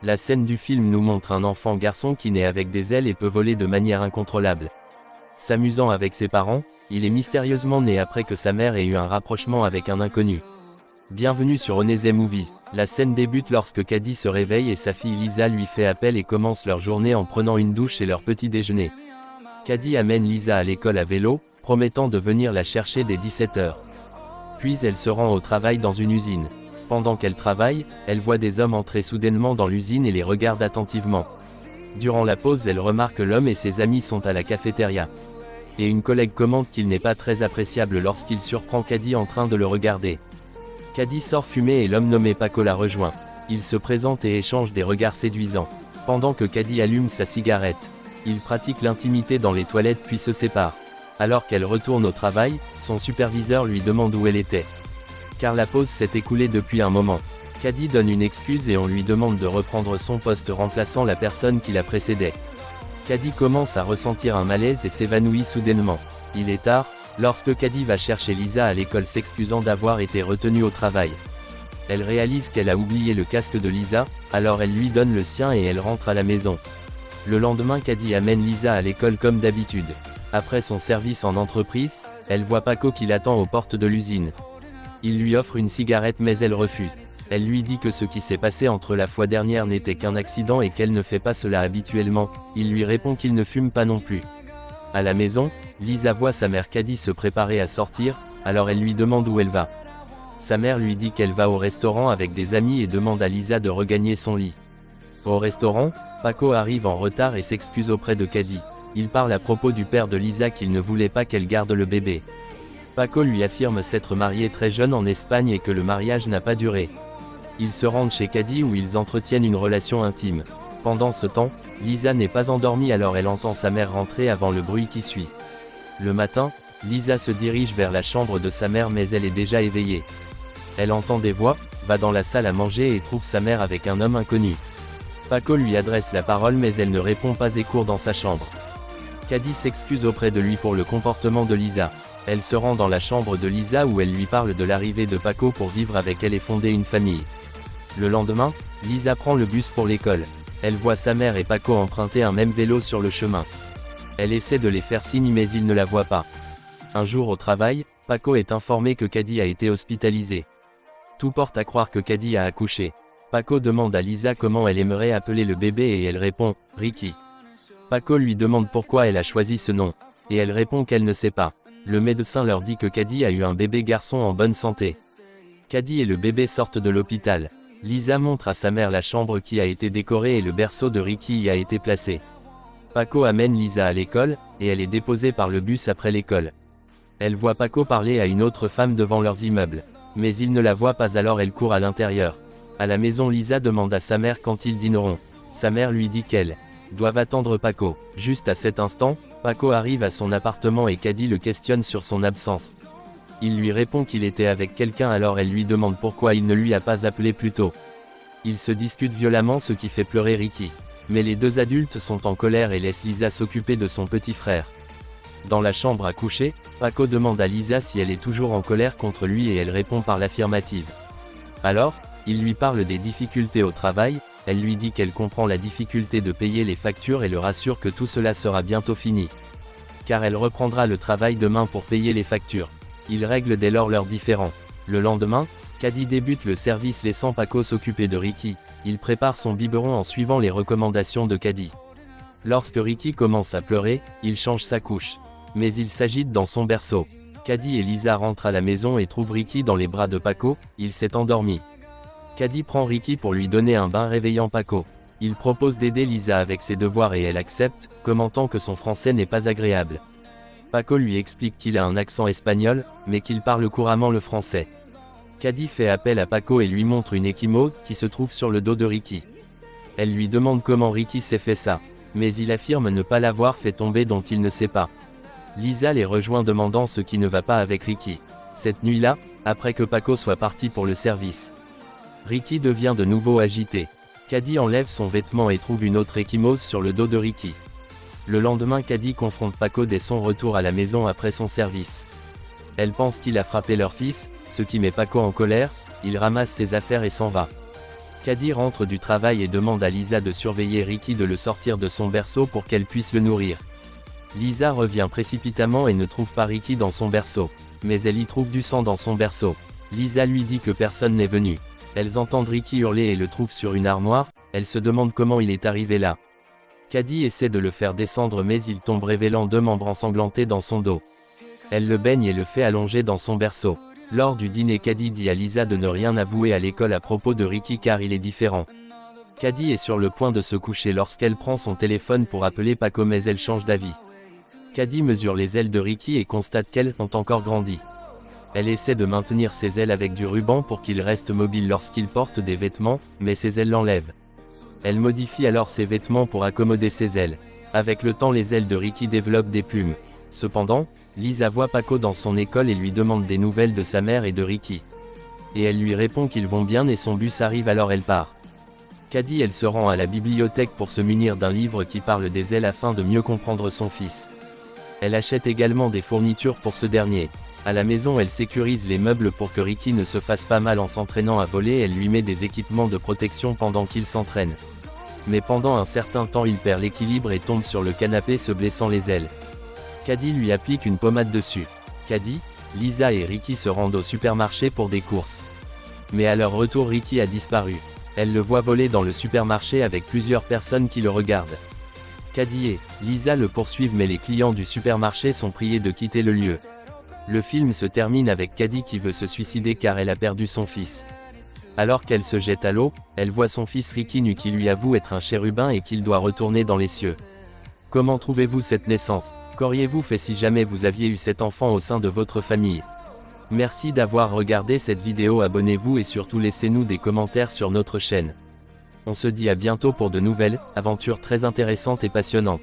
La scène du film nous montre un enfant garçon qui naît avec des ailes et peut voler de manière incontrôlable. S'amusant avec ses parents, il est mystérieusement né après que sa mère ait eu un rapprochement avec un inconnu. Bienvenue sur Oneze Movie. La scène débute lorsque Caddy se réveille et sa fille Lisa lui fait appel et commence leur journée en prenant une douche et leur petit déjeuner. Caddy amène Lisa à l'école à vélo, promettant de venir la chercher dès 17 h. Puis elle se rend au travail dans une usine. Pendant qu'elle travaille, elle voit des hommes entrer soudainement dans l'usine et les regarde attentivement. Durant la pause, elle remarque que l'homme et ses amis sont à la cafétéria. Et une collègue commente qu'il n'est pas très appréciable lorsqu'il surprend Caddy en train de le regarder. Caddy sort fumer et l'homme nommé Paco la rejoint. Ils se présentent et échangent des regards séduisants. Pendant que Caddy allume sa cigarette, ils pratiquent l'intimité dans les toilettes puis se séparent. Alors qu'elle retourne au travail, son superviseur lui demande où elle était. Car la pause s'est écoulée depuis un moment. Caddy donne une excuse et on lui demande de reprendre son poste remplaçant la personne qui la précédait. Caddy commence à ressentir un malaise et s'évanouit soudainement. Il est tard, lorsque Caddy va chercher Lisa à l'école s'excusant d'avoir été retenue au travail. Elle réalise qu'elle a oublié le casque de Lisa, alors elle lui donne le sien et elle rentre à la maison. Le lendemain, Caddy amène Lisa à l'école comme d'habitude. Après son service en entreprise, elle voit Paco qui l'attend aux portes de l'usine. Il lui offre une cigarette mais elle refuse. Elle lui dit que ce qui s'est passé entre la fois dernière n'était qu'un accident et qu'elle ne fait pas cela habituellement. Il lui répond qu'il ne fume pas non plus. À la maison, Lisa voit sa mère Caddy se préparer à sortir, alors elle lui demande où elle va. Sa mère lui dit qu'elle va au restaurant avec des amis et demande à Lisa de regagner son lit. Au restaurant, Paco arrive en retard et s'excuse auprès de Caddy. Il parle à propos du père de Lisa qu'il ne voulait pas qu'elle garde le bébé. Paco lui affirme s'être marié très jeune en Espagne et que le mariage n'a pas duré. Ils se rendent chez Caddy où ils entretiennent une relation intime. Pendant ce temps, Lisa n'est pas endormie alors elle entend sa mère rentrer avant le bruit qui suit. Le matin, Lisa se dirige vers la chambre de sa mère mais elle est déjà éveillée. Elle entend des voix, va dans la salle à manger et trouve sa mère avec un homme inconnu. Paco lui adresse la parole mais elle ne répond pas et court dans sa chambre. Caddy s'excuse auprès de lui pour le comportement de Lisa. Elle se rend dans la chambre de Lisa où elle lui parle de l'arrivée de Paco pour vivre avec elle et fonder une famille. Le lendemain, Lisa prend le bus pour l'école. Elle voit sa mère et Paco emprunter un même vélo sur le chemin. Elle essaie de les faire signe mais ils ne la voient pas. Un jour au travail, Paco est informé que Caddy a été hospitalisé. Tout porte à croire que Caddy a accouché. Paco demande à Lisa comment elle aimerait appeler le bébé et elle répond « Ricky ». Paco lui demande pourquoi elle a choisi ce nom. Et elle répond qu'elle ne sait pas. Le médecin leur dit que Caddy a eu un bébé garçon en bonne santé. Caddy et le bébé sortent de l'hôpital. Lisa montre à sa mère la chambre qui a été décorée et le berceau de Ricky y a été placé. Paco amène Lisa à l'école, et elle est déposée par le bus après l'école. Elle voit Paco parler à une autre femme devant leurs immeubles. Mais il ne la voit pas alors elle court à l'intérieur. À la maison Lisa demande à sa mère quand ils dîneront. Sa mère lui dit qu'elle doivent attendre Paco. Juste à cet instant, Paco arrive à son appartement et Caddy le questionne sur son absence. Il lui répond qu'il était avec quelqu'un alors elle lui demande pourquoi il ne lui a pas appelé plus tôt. Ils se discutent violemment ce qui fait pleurer Ricky. Mais les deux adultes sont en colère et laissent Lisa s'occuper de son petit frère. Dans la chambre à coucher, Paco demande à Lisa si elle est toujours en colère contre lui et elle répond par l'affirmative. Alors, il lui parle des difficultés au travail, elle lui dit qu'elle comprend la difficulté de payer les factures et le rassure que tout cela sera bientôt fini. Car elle reprendra le travail demain pour payer les factures. Ils règlent dès lors leurs différends. Le lendemain, Caddy débute le service laissant Paco s'occuper de Ricky. Il prépare son biberon en suivant les recommandations de Caddy. Lorsque Ricky commence à pleurer, il change sa couche. Mais il s'agite dans son berceau. Caddy et Lisa rentrent à la maison et trouvent Ricky dans les bras de Paco, il s'est endormi. Caddy prend Ricky pour lui donner un bain réveillant Paco. Il propose d'aider Lisa avec ses devoirs et elle accepte, commentant que son français n'est pas agréable. Paco lui explique qu'il a un accent espagnol, mais qu'il parle couramment le français. Caddy fait appel à Paco et lui montre une équimaux qui se trouve sur le dos de Ricky. Elle lui demande comment Ricky s'est fait ça, mais il affirme ne pas l'avoir fait tomber dont il ne sait pas. Lisa les rejoint demandant ce qui ne va pas avec Ricky. Cette nuit-là, après que Paco soit parti pour le service, Ricky devient de nouveau agité. Caddy enlève son vêtement et trouve une autre échymose sur le dos de Ricky. Le lendemain Caddy confronte Paco dès son retour à la maison après son service. Elle pense qu'il a frappé leur fils, ce qui met Paco en colère, il ramasse ses affaires et s'en va. Caddy rentre du travail et demande à Lisa de surveiller Ricky de le sortir de son berceau pour qu'elle puisse le nourrir. Lisa revient précipitamment et ne trouve pas Ricky dans son berceau. Mais elle y trouve du sang dans son berceau. Lisa lui dit que personne n'est venu. Elles entendent Ricky hurler et le trouvent sur une armoire, elles se demandent comment il est arrivé là. Caddy essaie de le faire descendre mais il tombe révélant 2 membres ensanglantés dans son dos. Elle le baigne et le fait allonger dans son berceau. Lors du dîner, Caddy dit à Lisa de ne rien avouer à l'école à propos de Ricky car il est différent. Caddy est sur le point de se coucher lorsqu'elle prend son téléphone pour appeler Paco mais elle change d'avis. Caddy mesure les ailes de Ricky et constate qu'elles ont encore grandi. Elle essaie de maintenir ses ailes avec du ruban pour qu'il reste mobile lorsqu'il porte des vêtements, mais ses ailes l'enlèvent. Elle modifie alors ses vêtements pour accommoder ses ailes. Avec le temps, les ailes de Ricky développent des plumes. Cependant, Lisa voit Paco dans son école et lui demande des nouvelles de sa mère et de Ricky. Et elle lui répond qu'ils vont bien et son bus arrive alors elle part. Caddy elle se rend à la bibliothèque pour se munir d'un livre qui parle des ailes afin de mieux comprendre son fils. Elle achète également des fournitures pour ce dernier. À la maison elle sécurise les meubles pour que Ricky ne se fasse pas mal en s'entraînant à voler, elle lui met des équipements de protection pendant qu'il s'entraîne. Mais pendant un certain temps il perd l'équilibre et tombe sur le canapé se blessant les ailes. Caddy lui applique une pommade dessus. Caddy, Lisa et Ricky se rendent au supermarché pour des courses. Mais à leur retour Ricky a disparu. Elle le voit voler dans le supermarché avec plusieurs personnes qui le regardent. Caddy et Lisa le poursuivent mais les clients du supermarché sont priés de quitter le lieu. Le film se termine avec Caddy qui veut se suicider car elle a perdu son fils. Alors qu'elle se jette à l'eau, elle voit son fils Ricky nu qui lui avoue être un chérubin et qu'il doit retourner dans les cieux. Comment trouvez-vous cette naissance? Qu'auriez-vous fait si jamais vous aviez eu cet enfant au sein de votre famille? Merci d'avoir regardé cette vidéo, abonnez-vous et surtout laissez-nous des commentaires sur notre chaîne. On se dit à bientôt pour de nouvelles aventures très intéressantes et passionnantes.